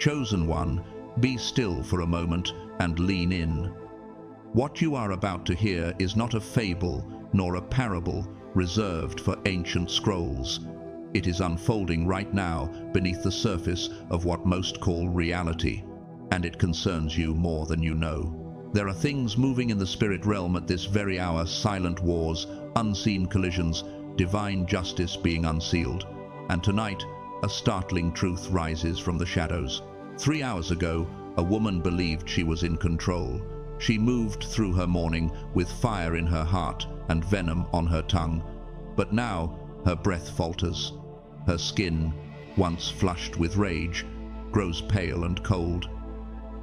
Chosen one, be still for a moment and lean in. What you are about to hear is not a fable nor a parable reserved for ancient scrolls. It is unfolding right now beneath the surface of what most call reality, and it concerns you more than you know. There are things moving in the spirit realm at this very hour, silent wars, unseen collisions, divine justice being unsealed. And tonight, a startling truth rises from the shadows. 3 hours ago, a woman believed she was in control. She moved through her morning with fire in her heart and venom on her tongue. But now, her breath falters. Her skin, once flushed with rage, grows pale and cold.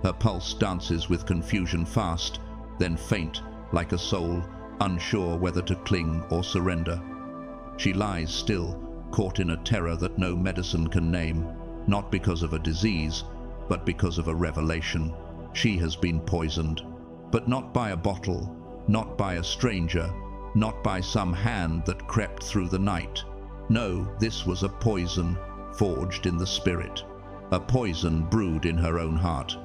Her pulse dances with confusion fast, then faint like a soul, unsure whether to cling or surrender. She lies still, caught in a terror that no medicine can name, not because of a disease, but because of a revelation. She has been poisoned, but not by a bottle, not by a stranger, not by some hand that crept through the night. No, this was a poison forged in the spirit, a poison brewed in her own heart.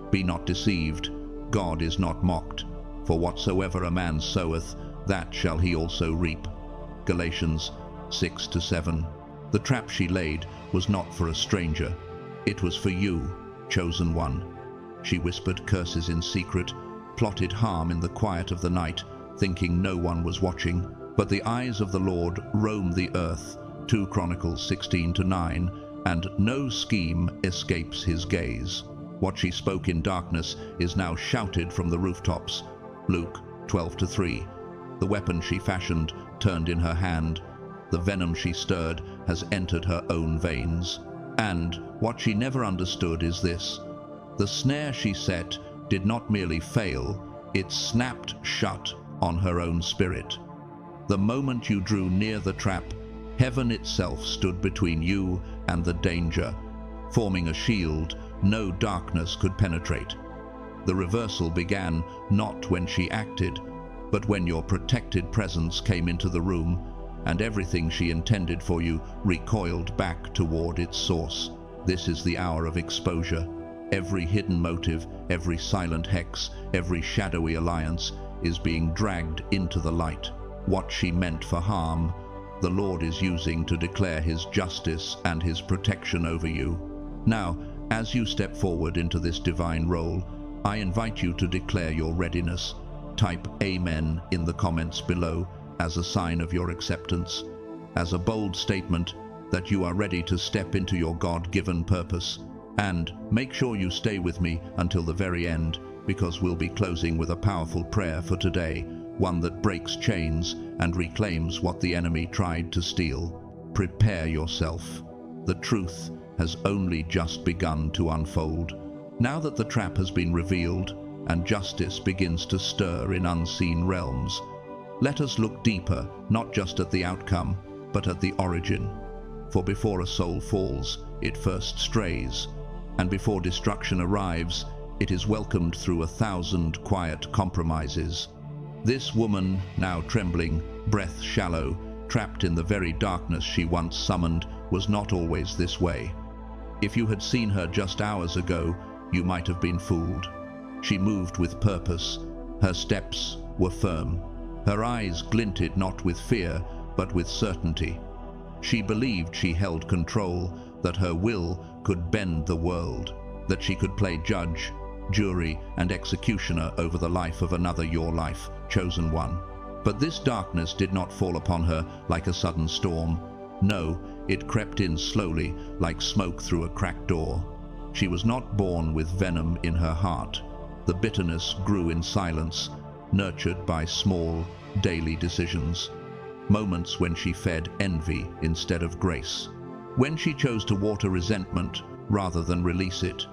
Be not deceived, God is not mocked, for whatsoever a man soweth, that shall he also reap. Galatians 6-7. The trap she laid was not for a stranger, it was for you, chosen one. She whispered curses in secret, plotted harm in the quiet of the night, thinking no one was watching. But the eyes of the Lord roam the earth, 2 Chronicles 16-9, and no scheme escapes his gaze. What she spoke in darkness is now shouted from the rooftops, Luke 12-3. The weapon she fashioned turned in her hand. The venom she stirred has entered her own veins. And what she never understood is this: the snare she set did not merely fail, it snapped shut on her own spirit. The moment you drew near the trap, heaven itself stood between you and the danger, forming a shield no darkness could penetrate. The reversal began not when she acted, but when your protected presence came into the room, and everything she intended for you recoiled back toward its source. This is the hour of exposure. Every hidden motive, every silent hex, every shadowy alliance is being dragged into the light. What she meant for harm, the Lord is using to declare his justice and his protection over you. Now, as you step forward into this divine role, I invite you to declare your readiness. Type Amen in the comments below as a sign of your acceptance, as a bold statement that you are ready to step into your God-given purpose. And make sure you stay with me until the very end, because we'll be closing with a powerful prayer for today, one that breaks chains and reclaims what the enemy tried to steal. Prepare yourself. The truth has only just begun to unfold. Now that the trap has been revealed and justice begins to stir in unseen realms, let us look deeper, not just at the outcome, but at the origin. For before a soul falls, it first strays, and before destruction arrives, it is welcomed through 1,000 quiet compromises. This woman, now trembling, breath shallow, trapped in the very darkness she once summoned, was not always this way. If you had seen her just hours ago, you might have been fooled. She moved with purpose. Her steps were firm. Her eyes glinted not with fear, but with certainty. She believed she held control, that her will could bend the world, that she could play judge, jury, and executioner over the life of another, your life, chosen one. But this darkness did not fall upon her like a sudden storm. No, it crept in slowly, like smoke through a cracked door. She was not born with venom in her heart. The bitterness grew in silence, nurtured by small, daily decisions. Moments when she fed envy instead of grace. When she chose to water resentment rather than release it.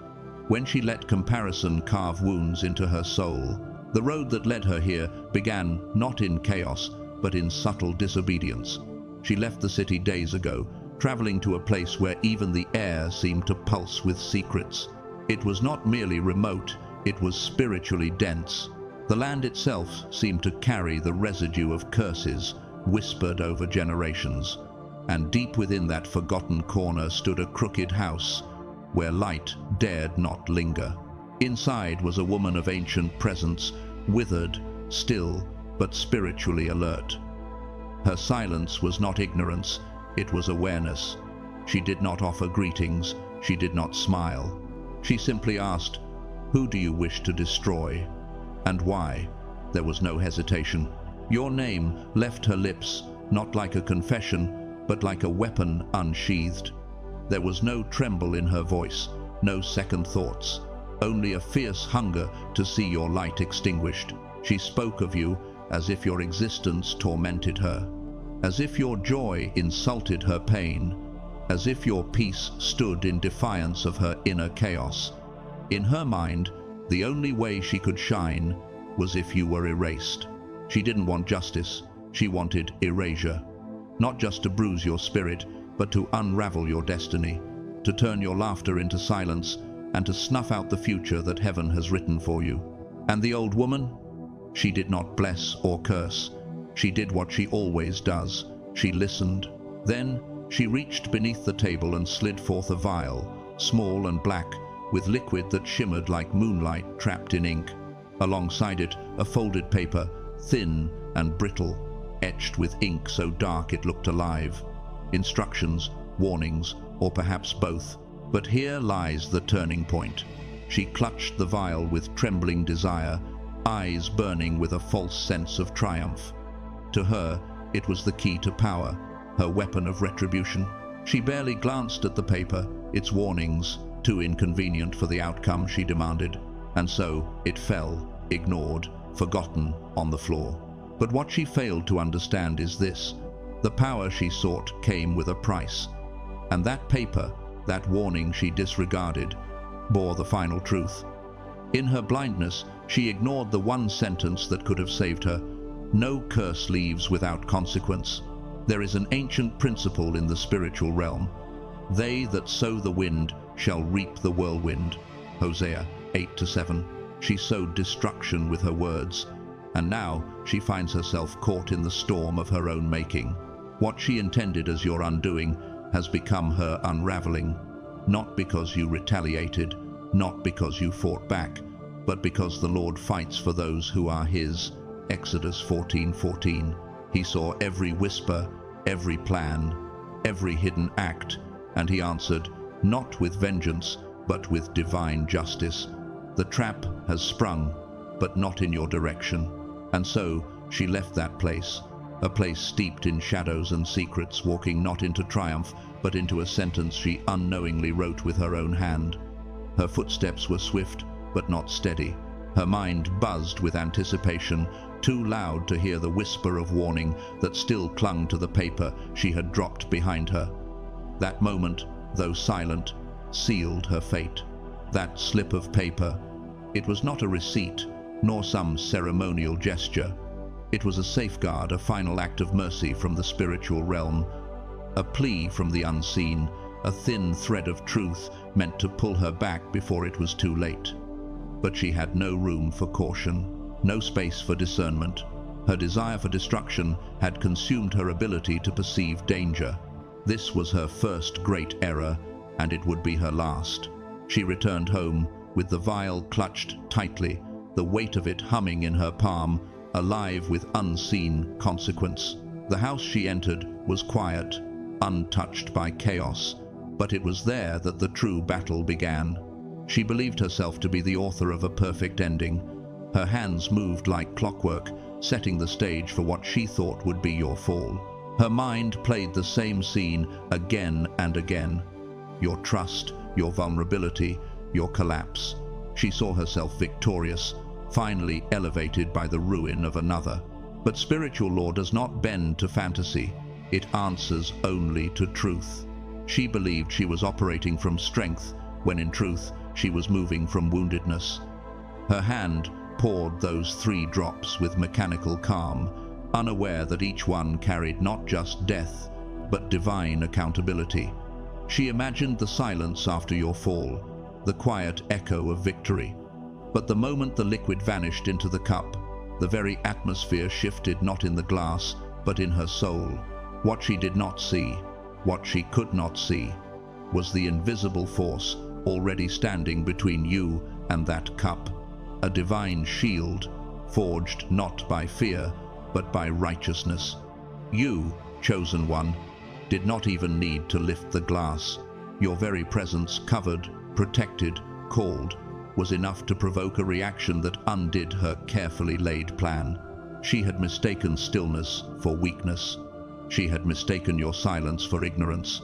When she let comparison carve wounds into her soul. The road that led her here began not in chaos, but in subtle disobedience. She left the city days ago, traveling to a place where even the air seemed to pulse with secrets. It was not merely remote, it was spiritually dense. The land itself seemed to carry the residue of curses, whispered over generations. And deep within that forgotten corner stood a crooked house, where light dared not linger. Inside was a woman of ancient presence, withered, still, but spiritually alert. Her silence was not ignorance, it was awareness. She did not offer greetings, she did not smile. She simply asked, "Who do you wish to destroy? And why?" There was no hesitation. Your name left her lips, not like a confession, but like a weapon unsheathed. There was no tremble in her voice, no second thoughts, only a fierce hunger to see your light extinguished. She spoke of you as if your existence tormented her, as if your joy insulted her pain, as if your peace stood in defiance of her inner chaos. In her mind, the only way she could shine was if you were erased. She didn't want justice, she wanted erasure. Not just to bruise your spirit, but to unravel your destiny, to turn your laughter into silence, and to snuff out the future that heaven has written for you. And the old woman? She did not bless or curse. She did what she always does. She listened. Then she reached beneath the table and slid forth a vial, small and black, with liquid that shimmered like moonlight trapped in ink. Alongside it, a folded paper, thin and brittle, etched with ink so dark it looked alive. Instructions, warnings, or perhaps both. But here lies the turning point. She clutched the vial with trembling desire, eyes burning with a false sense of triumph. To her, it was the key to power, her weapon of retribution. She barely glanced at the paper, its warnings, too inconvenient for the outcome she demanded, and so it fell, ignored, forgotten, on the floor. But what she failed to understand is this: the power she sought came with a price, and that paper, that warning she disregarded, bore the final truth. In her blindness, she ignored the one sentence that could have saved her: no curse leaves without consequence. There is an ancient principle in the spiritual realm: they that sow the wind shall reap the whirlwind. Hosea 8-7. She sowed destruction with her words, and now she finds herself caught in the storm of her own making. What she intended as your undoing has become her unraveling, not because you retaliated, not because you fought back, but because the Lord fights for those who are His. Exodus 14:14. He saw every whisper, every plan, every hidden act, and He answered, not with vengeance, but with divine justice. The trap has sprung, but not in your direction. And so she left that place, a place steeped in shadows and secrets, walking not into triumph, but into a sentence she unknowingly wrote with her own hand. Her footsteps were swift, but not steady. Her mind buzzed with anticipation, too loud to hear the whisper of warning that still clung to the paper she had dropped behind her. That moment, though silent, sealed her fate. That slip of paper, it was not a receipt, nor some ceremonial gesture. It was a safeguard, a final act of mercy from the spiritual realm, a plea from the unseen, a thin thread of truth meant to pull her back before it was too late. But she had no room for caution, no space for discernment. Her desire for destruction had consumed her ability to perceive danger. This was her first great error, and it would be her last. She returned home, with the vial clutched tightly, the weight of it humming in her palm, alive with unseen consequence. The house she entered was quiet, untouched by chaos, but it was there that the true battle began. She believed herself to be the author of a perfect ending. Her hands moved like clockwork, setting the stage for what she thought would be your fall. Her mind played the same scene again and again. Your trust, your vulnerability, your collapse. She saw herself victorious, finally elevated by the ruin of another. But spiritual law does not bend to fantasy. It answers only to truth. She believed she was operating from strength, when in truth she was moving from woundedness. Her hand poured those 3 drops with mechanical calm, unaware that each one carried not just death, but divine accountability. She imagined the silence after your fall, the quiet echo of victory. But the moment the liquid vanished into the cup, the very atmosphere shifted, not in the glass, but in her soul. What she did not see, what she could not see, was the invisible force already standing between you and that cup, a divine shield, forged not by fear, but by righteousness. You, chosen one, did not even need to lift the glass. Your very presence, covered, protected, called, was enough to provoke a reaction that undid her carefully laid plan. She had mistaken stillness for weakness. She had mistaken your silence for ignorance.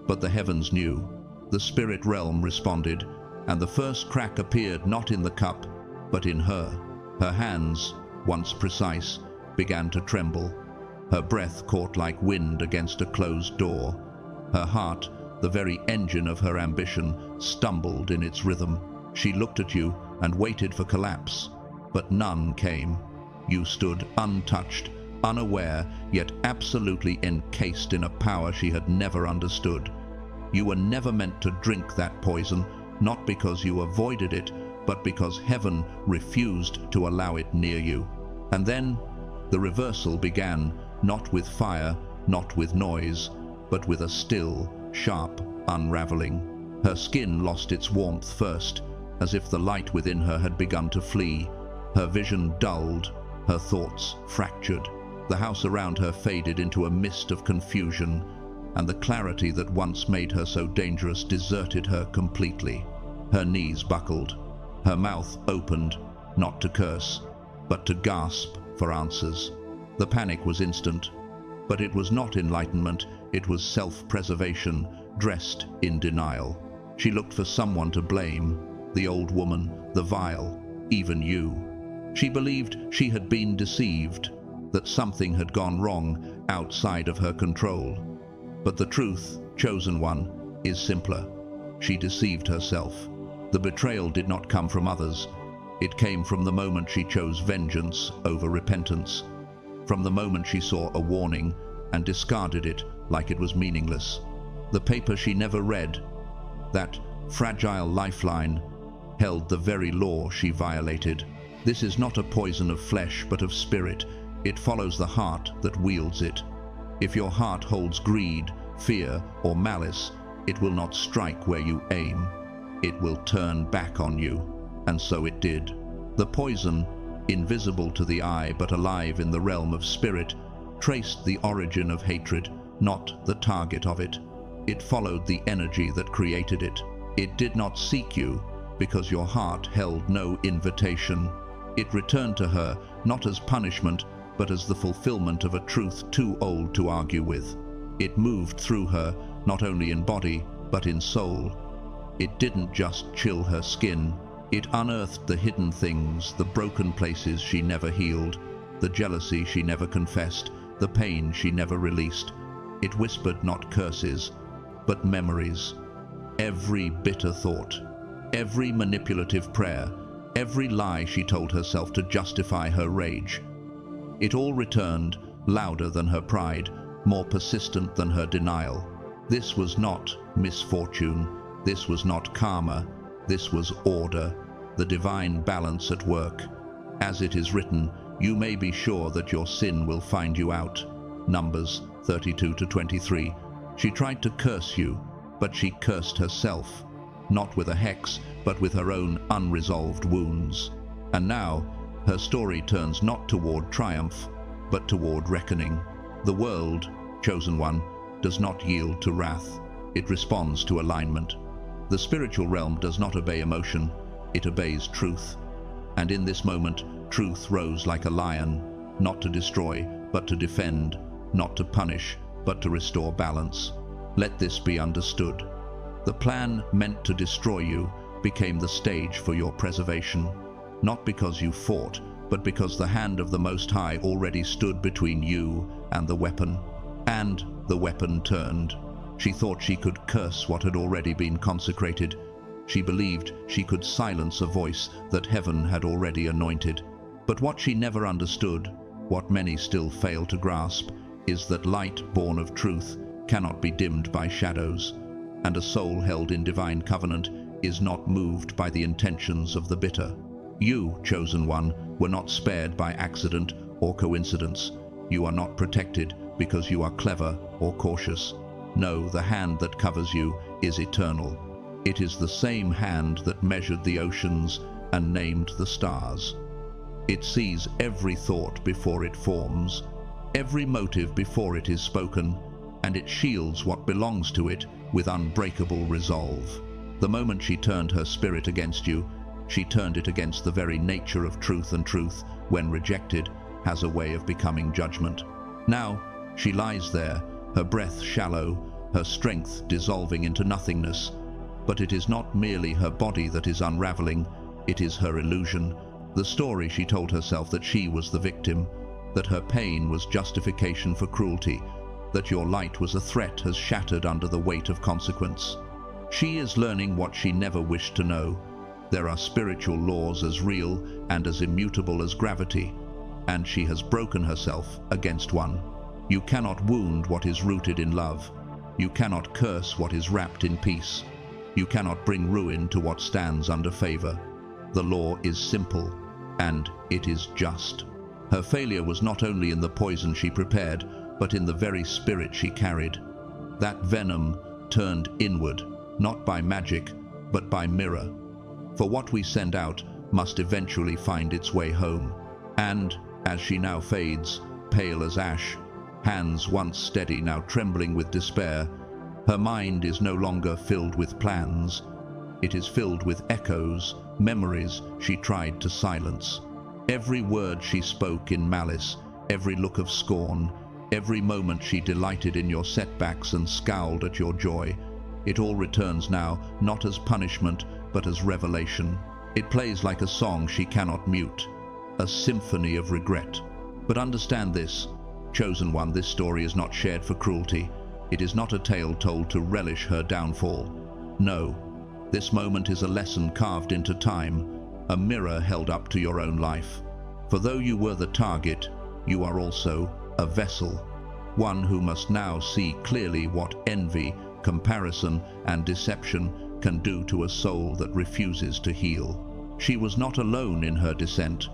But the heavens knew. The spirit realm responded, and the first crack appeared not in the cup, but in her. Her hands, once precise, began to tremble. Her breath caught like wind against a closed door. Her heart, the very engine of her ambition, stumbled in its rhythm. She looked at you and waited for collapse, but none came. You stood untouched, unaware, yet absolutely encased in a power she had never understood. You were never meant to drink that poison, not because you avoided it, but because heaven refused to allow it near you. And then the reversal began, not with fire, not with noise, but with a still, sharp unraveling. Her skin lost its warmth first, as if the light within her had begun to flee. Her vision dulled, her thoughts fractured. The house around her faded into a mist of confusion, and the clarity that once made her so dangerous deserted her completely. Her knees buckled. Her mouth opened, not to curse, but to gasp for answers. The panic was instant, but it was not enlightenment, it was self-preservation, dressed in denial. She looked for someone to blame, the old woman, the vile, even you. She believed she had been deceived, that something had gone wrong outside of her control. But the truth, chosen one, is simpler. She deceived herself. The betrayal did not come from others. It came from the moment she chose vengeance over repentance, from the moment she saw a warning and discarded it like it was meaningless. The paper she never read, that fragile lifeline, held the very law she violated. This is not a poison of flesh, but of spirit. It follows the heart that wields it. If your heart holds greed, fear, or malice, it will not strike where you aim. It will turn back on you. And so it did. The poison, invisible to the eye but alive in the realm of spirit, traced the origin of hatred, not the target of it. It followed the energy that created it. It did not seek you because your heart held no invitation. It returned to her not as punishment, but as the fulfillment of a truth too old to argue with. It moved through her, not only in body, but in soul. It didn't just chill her skin. It unearthed the hidden things, the broken places she never healed, the jealousy she never confessed, the pain she never released. It whispered not curses, but memories. Every bitter thought, every manipulative prayer, every lie she told herself to justify her rage. It all returned, louder than her pride, more persistent than her denial. This was not misfortune. This was not karma. This was order, the divine balance at work. As it is written, you may be sure that your sin will find you out. Numbers 32-23. She tried to curse you, but she cursed herself, not with a hex, but with her own unresolved wounds. And now, her story turns not toward triumph, but toward reckoning. The world, chosen one, does not yield to wrath. It responds to alignment. The spiritual realm does not obey emotion, it obeys truth. And in this moment, truth rose like a lion, not to destroy, but to defend, not to punish, but to restore balance. Let this be understood. The plan meant to destroy you became the stage for your preservation, not because you fought, but because the hand of the Most High already stood between you and the weapon. And the weapon turned. She thought she could curse what had already been consecrated. She believed she could silence a voice that heaven had already anointed. But what she never understood, what many still fail to grasp, is that light born of truth cannot be dimmed by shadows, and a soul held in divine covenant is not moved by the intentions of the bitter. You, chosen one, were not spared by accident or coincidence. You are not protected because you are clever or cautious. No, the hand that covers you is eternal. It is the same hand that measured the oceans and named the stars. It sees every thought before it forms, every motive before it is spoken, and it shields what belongs to it with unbreakable resolve. The moment she turned her spirit against you, she turned it against the very nature of truth, and truth, when rejected, has a way of becoming judgment. Now, she lies there, her breath shallow, her strength dissolving into nothingness. But it is not merely her body that is unraveling, it is her illusion. The story she told herself that she was the victim, that her pain was justification for cruelty, that your light was a threat has shattered under the weight of consequence. She is learning what she never wished to know. There are spiritual laws as real and as immutable as gravity, and she has broken herself against one. You cannot wound what is rooted in love. You cannot curse what is wrapped in peace. You cannot bring ruin to what stands under favor. The law is simple, and it is just. Her failure was not only in the poison she prepared, but in the very spirit she carried. That venom turned inward, not by magic, but by mirror. For what we send out must eventually find its way home. And, as she now fades, pale as ash, hands once steady now trembling with despair, her mind is no longer filled with plans. It is filled with echoes, memories she tried to silence. Every word she spoke in malice, every look of scorn, every moment she delighted in your setbacks and scowled at your joy, it all returns now, not as punishment, but as revelation. It plays like a song she cannot mute, a symphony of regret. But understand this, chosen one, this story is not shared for cruelty. It is not a tale told to relish her downfall. No, this moment is a lesson carved into time, a mirror held up to your own life. For though you were the target, you are also a vessel, one who must now see clearly what envy, comparison, and deception can do to a soul that refuses to heal. She was not alone in her descent.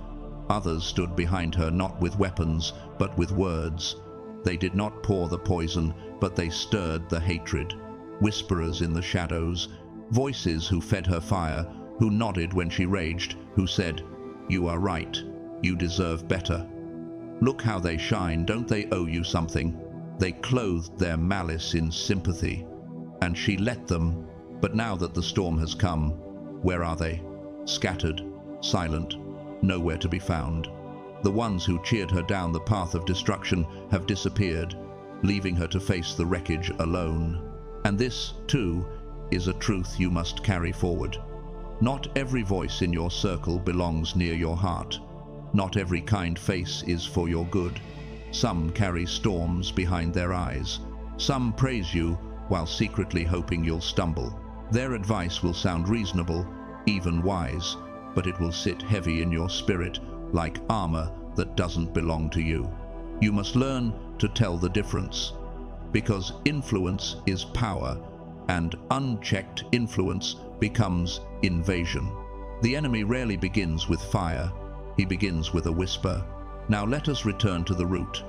Others stood behind her, not with weapons, but with words. They did not pour the poison, but they stirred the hatred. Whisperers in the shadows, voices who fed her fire, who nodded when she raged, who said, "You are right, you deserve better. Look how they shine, don't they owe you something?" They clothed their malice in sympathy, and she let them. But now that the storm has come, where are they? Scattered, silent, nowhere to be found. The ones who cheered her down the path of destruction have disappeared, leaving her to face the wreckage alone. And this, too, is a truth you must carry forward. Not every voice in your circle belongs near your heart. Not every kind face is for your good. Some carry storms behind their eyes. Some praise you while secretly hoping you'll stumble. Their advice will sound reasonable, even wise, but it will sit heavy in your spirit like armor that doesn't belong to you. You must learn to tell the difference, because influence is power, and unchecked influence becomes invasion. The enemy rarely begins with fire, he begins with a whisper. Now let us return to the root,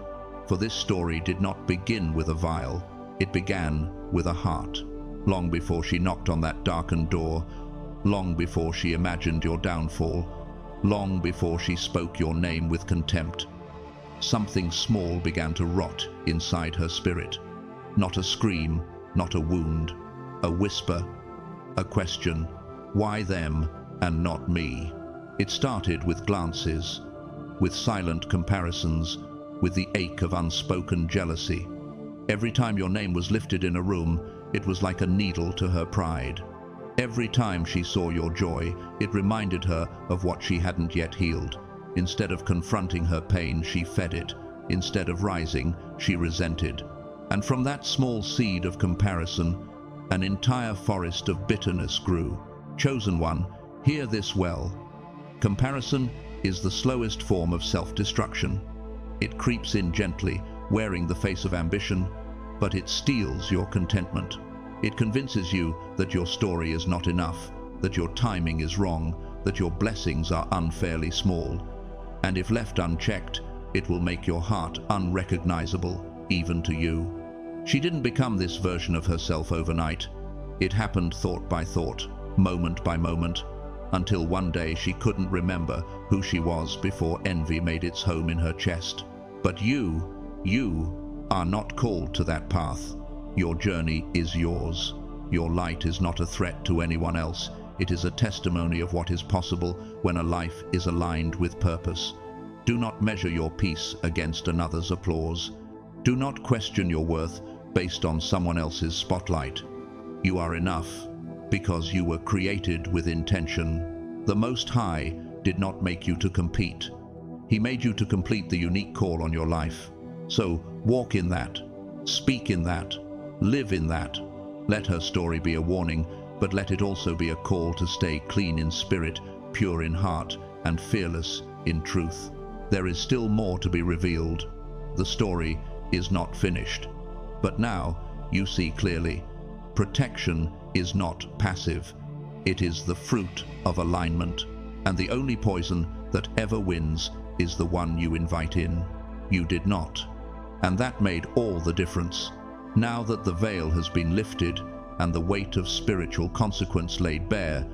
for this story did not begin with a vial, it began with a heart. Long before she knocked on that darkened door, long before she imagined your downfall, long before she spoke your name with contempt, something small began to rot inside her spirit. Not a scream, not a wound, a whisper, a question, why them and not me? It started with glances, with silent comparisons, with the ache of unspoken jealousy. Every time your name was lifted in a room, it was like a needle to her pride. Every time she saw your joy, it reminded her of what she hadn't yet healed. Instead of confronting her pain, she fed it. Instead of rising, she resented. And from that small seed of comparison, an entire forest of bitterness grew. Chosen one, hear this well. Comparison is the slowest form of self-destruction. It creeps in gently, wearing the face of ambition, but it steals your contentment. It convinces you that your story is not enough, that your timing is wrong, that your blessings are unfairly small. And if left unchecked, it will make your heart unrecognizable, even to you. She didn't become this version of herself overnight. It happened thought by thought, moment by moment, until one day she couldn't remember who she was before envy made its home in her chest. But you are not called to that path. Your journey is yours. Your light is not a threat to anyone else. It is a testimony of what is possible when a life is aligned with purpose. Do not measure your peace against another's applause. Do not question your worth based on someone else's spotlight. You are enough because you were created with intention. The Most High did not make you to compete. He made you to complete the unique call on your life. So walk in that, speak in that, live in that. Let her story be a warning, but let it also be a call to stay clean in spirit, pure in heart, and fearless in truth. There is still more to be revealed. The story is not finished. But now you see clearly. Protection is not passive. It is the fruit of alignment. And the only poison that ever wins is the one you invite in. You did not. And that made all the difference. Now that the veil has been lifted and the weight of spiritual consequence laid bare,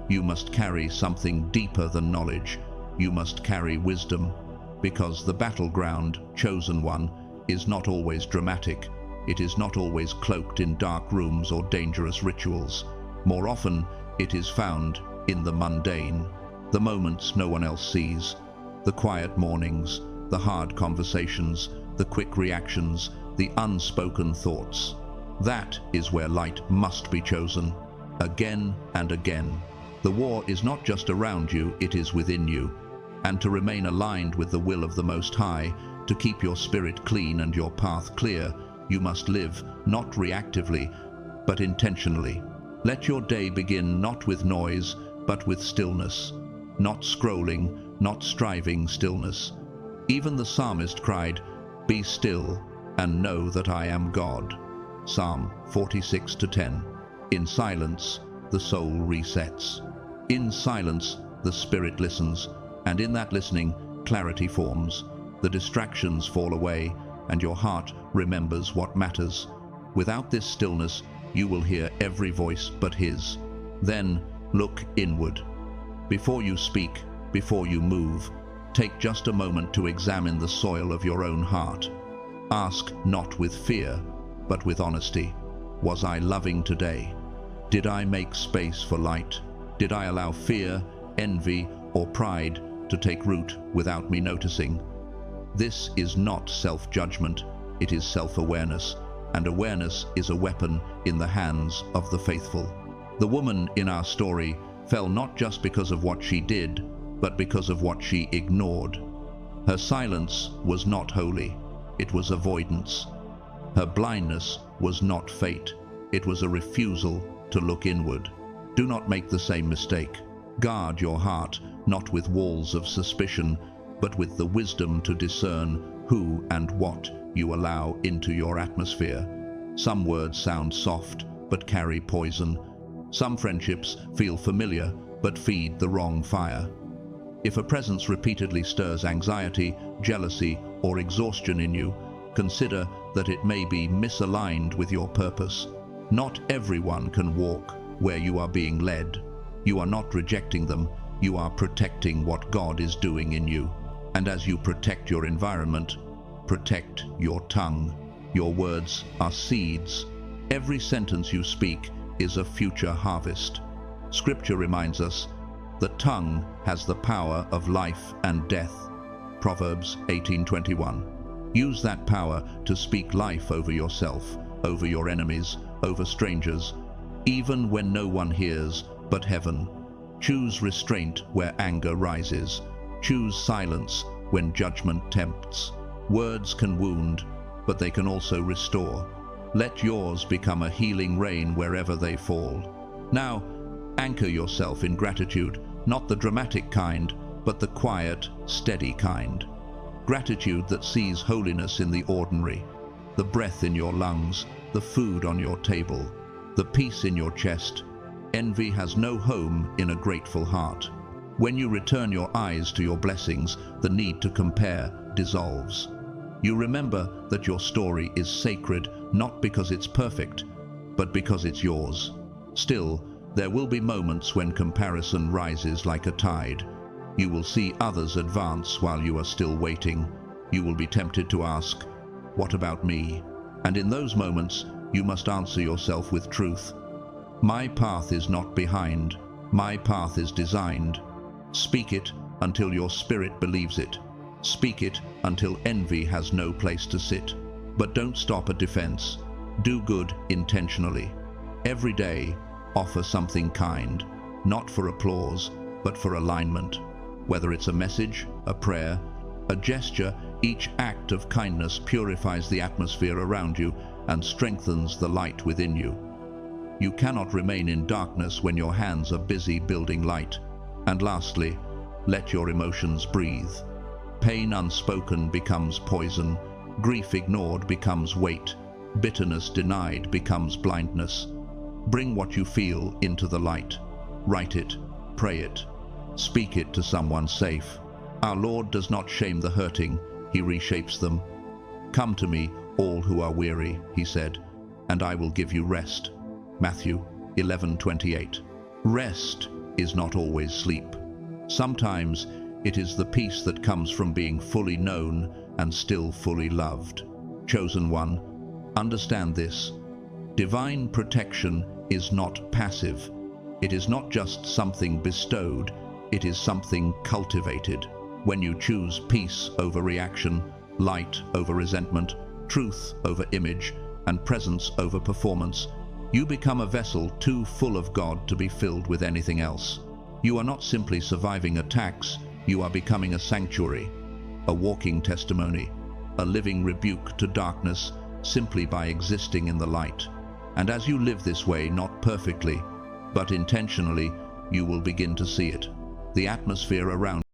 you must carry something deeper than knowledge. You must carry wisdom, because the battleground, chosen one, is not always dramatic. It is not always cloaked in dark rooms or dangerous rituals. More often, it is found in the mundane, the moments no one else sees, the quiet mornings, the hard conversations, the quick reactions, the unspoken thoughts. That is where light must be chosen, again and again. The war is not just around you, it is within you. And to remain aligned with the will of the Most High, to keep your spirit clean and your path clear, you must live not reactively, but intentionally. Let your day begin not with noise, but with stillness. Not scrolling, not striving, stillness. Even the psalmist cried, "Be still and know that I am God." Psalm 46:10. In silence, the soul resets. In silence, the spirit listens, and in that listening, clarity forms. The distractions fall away, and your heart remembers what matters. Without this stillness, you will hear every voice but His. Then look inward. Before you speak, before you move, take just a moment to examine the soil of your own heart. Ask not with fear, but with honesty. Was I loving today? Did I make space for light? Did I allow fear, envy, or pride to take root without me noticing? This is not self-judgment, it is self-awareness, and awareness is a weapon in the hands of the faithful. The woman in our story fell not just because of what she did, but because of what she ignored. Her silence was not holy, it was avoidance. Her blindness was not fate, it was a refusal to look inward. Do not make the same mistake. Guard your heart, not with walls of suspicion, but with the wisdom to discern who and what you allow into your atmosphere. Some words sound soft, but carry poison. Some friendships feel familiar, but feed the wrong fire. If a presence repeatedly stirs anxiety, jealousy, or exhaustion in you, consider that it may be misaligned with your purpose. Not everyone can walk where you are being led. You are not rejecting them, you are protecting what God is doing in you. And as you protect your environment, protect your tongue. Your words are seeds. Every sentence you speak is a future harvest. Scripture reminds us, the tongue has the power of life and death. Proverbs 18:21. Use that power to speak life over yourself, over your enemies, over strangers, even when no one hears but heaven. Choose restraint where anger rises. Choose silence when judgment tempts. Words can wound, but they can also restore. Let yours become a healing rain wherever they fall. Now, anchor yourself in gratitude, not the dramatic kind, but the quiet, steady kind. Gratitude that sees holiness in the ordinary, the breath in your lungs, the food on your table, the peace in your chest. Envy has no home in a grateful heart. When you return your eyes to your blessings, the need to compare dissolves. You remember that your story is sacred not because it's perfect, but because it's yours. Still, there will be moments when comparison rises like a tide. You will see others advance while you are still waiting. You will be tempted to ask, "What about me?" And in those moments, you must answer yourself with truth. My path is not behind. My path is designed. Speak it until your spirit believes it. Speak it until envy has no place to sit. But don't stop at defense. Do good intentionally. Every day, offer something kind, not for applause, but for alignment. Whether it's a message, a prayer, a gesture, each act of kindness purifies the atmosphere around you and strengthens the light within you. You cannot remain in darkness when your hands are busy building light. And lastly, let your emotions breathe. Pain unspoken becomes poison. Grief ignored becomes weight. Bitterness denied becomes blindness. Bring what you feel into the light. Write it, pray it, speak it to someone safe. Our Lord does not shame the hurting, He reshapes them. Come to me, all who are weary, He said, and I will give you rest. Matthew 11:28. Rest is not always sleep. Sometimes it is the peace that comes from being fully known and still fully loved. Chosen one, understand this. Divine protection is not passive. It is not just something bestowed, it is something cultivated. When you choose peace over reaction, light over resentment, truth over image, and presence over performance, you become a vessel too full of God to be filled with anything else. You are not simply surviving attacks, you are becoming a sanctuary, a walking testimony, a living rebuke to darkness simply by existing in the light. And as you live this way, not perfectly, but intentionally, you will begin to see it. The atmosphere around